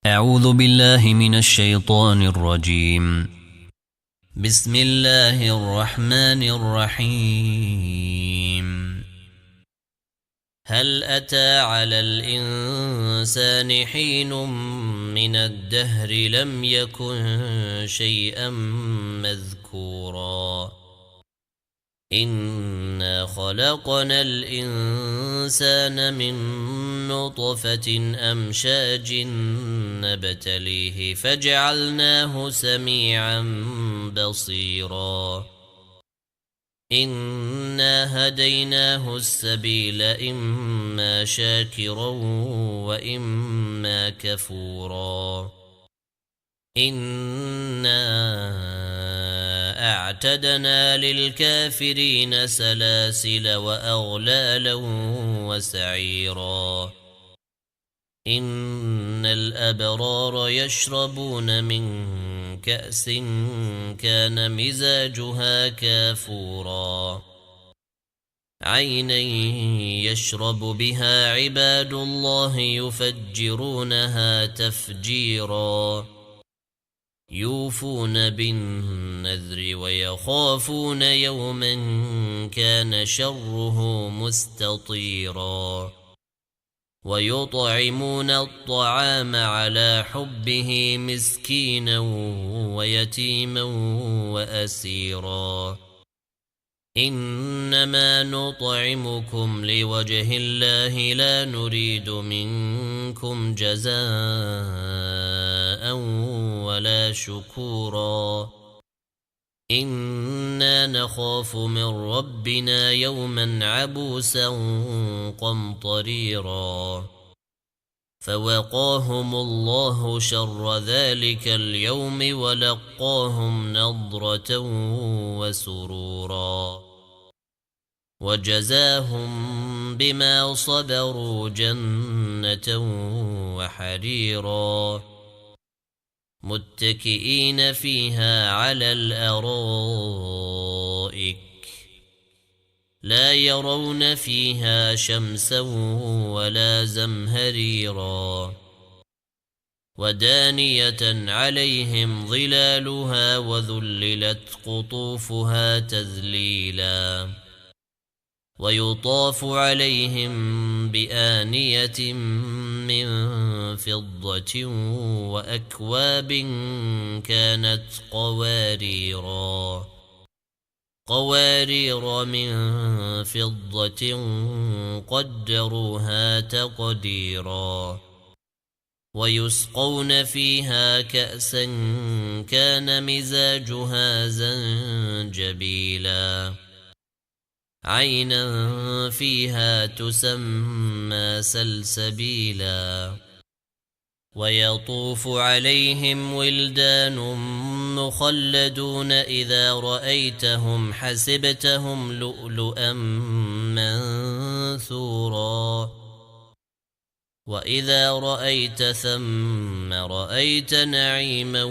أعوذ بالله من الشيطان الرجيم. بسم الله الرحمن الرحيم. هل أتى على الإنسان حين من الدهر لم يكن شيئا مذكورا إنا خلقنا الإنسان من نطفة أمشاج نبتليه فجعلناه سميعا بصيرا إنا هديناه السبيل إما شاكرا وإما كفورا إنا أعتدنا للكافرين سلاسل وأغلالا وسعيرا إن الأبرار يشربون من كأس كان مزاجها كافورا عينا يشرب بها عباد الله يفجرونها تفجيرا يوفون بالنذر ويخافون يوما كان شره مستطيرا ويطعمون الطعام على حبه مسكينا ويتيما وأسيرا إنما نطعمكم لوجه الله لا نريد منكم جزاء ولا شكورا إنا نخاف من ربنا يوما عبوسا قمطريرا فوقاهم الله شر ذلك اليوم ولقاهم نضرة وسرورا وجزاهم بما صبروا جنة وحريرا متكئين فيها على الأرائك لا يرون فيها شمسا ولا زمهريرا ودانية عليهم ظلالها وذللت قطوفها تذليلا ويطاف عليهم بآنية من فضة وأكواب كانت قوارير من فضة قدروها تقديرا ويسقون فيها كأسا كان مزاجها زنجبيلا عينا فيها تسمى سلسبيلا ويطوف عليهم ولدان مخلدون إذا رأيتهم حسبتهم لؤلؤا منثورا وإذا رأيت ثم رأيت نعيما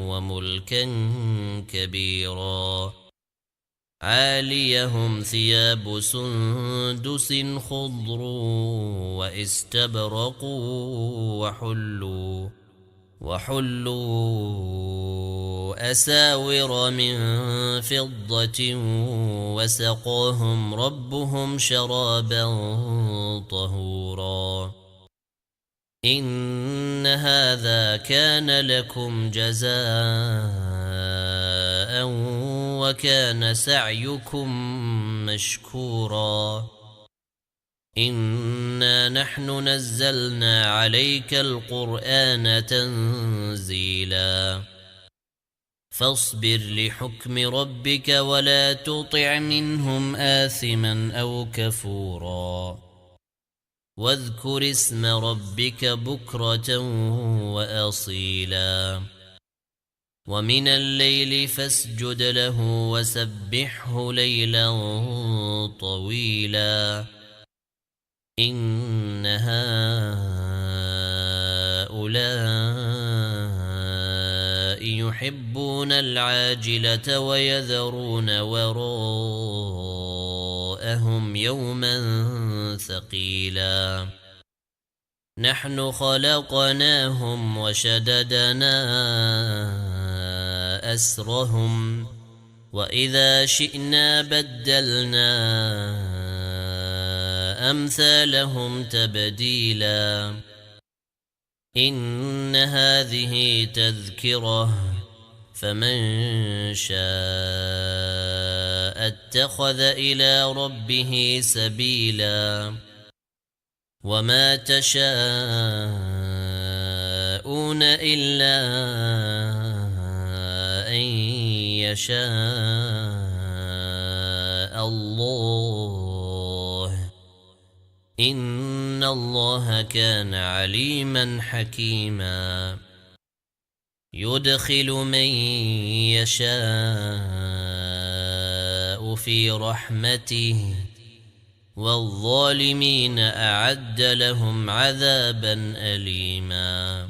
وملكا كبيرا عاليهم ثياب سندس خضر واستبرق وحلوا أساور من فضة وسقاهم ربهم شرابا طهورا إن هذا كان لكم جزاء وكان سعيكم مشكورا إنا نحن نزلنا عليك القرآن تنزيلا فاصبر لحكم ربك ولا تطع منهم آثما أو كفورا واذكر اسم ربك بكرة وأصيلا ومن الليل فاسجد له وسبحه ليلا طويلا إن هؤلاء يحبون العاجلة ويذرون وراءهم يوما ثقيلا نحن خلقناهم وشددنا أسرهم وإذا شئنا بدلنا أمثالهم تبديلا إن هذه تذكرة فمن شاء اتخذ إلى ربه سبيلا وما تشاءون إلا أن يشاء الله إن الله كان عليما حكيما يدخل من يشاء في رحمته والظالمين أعد لهم عذابا أليما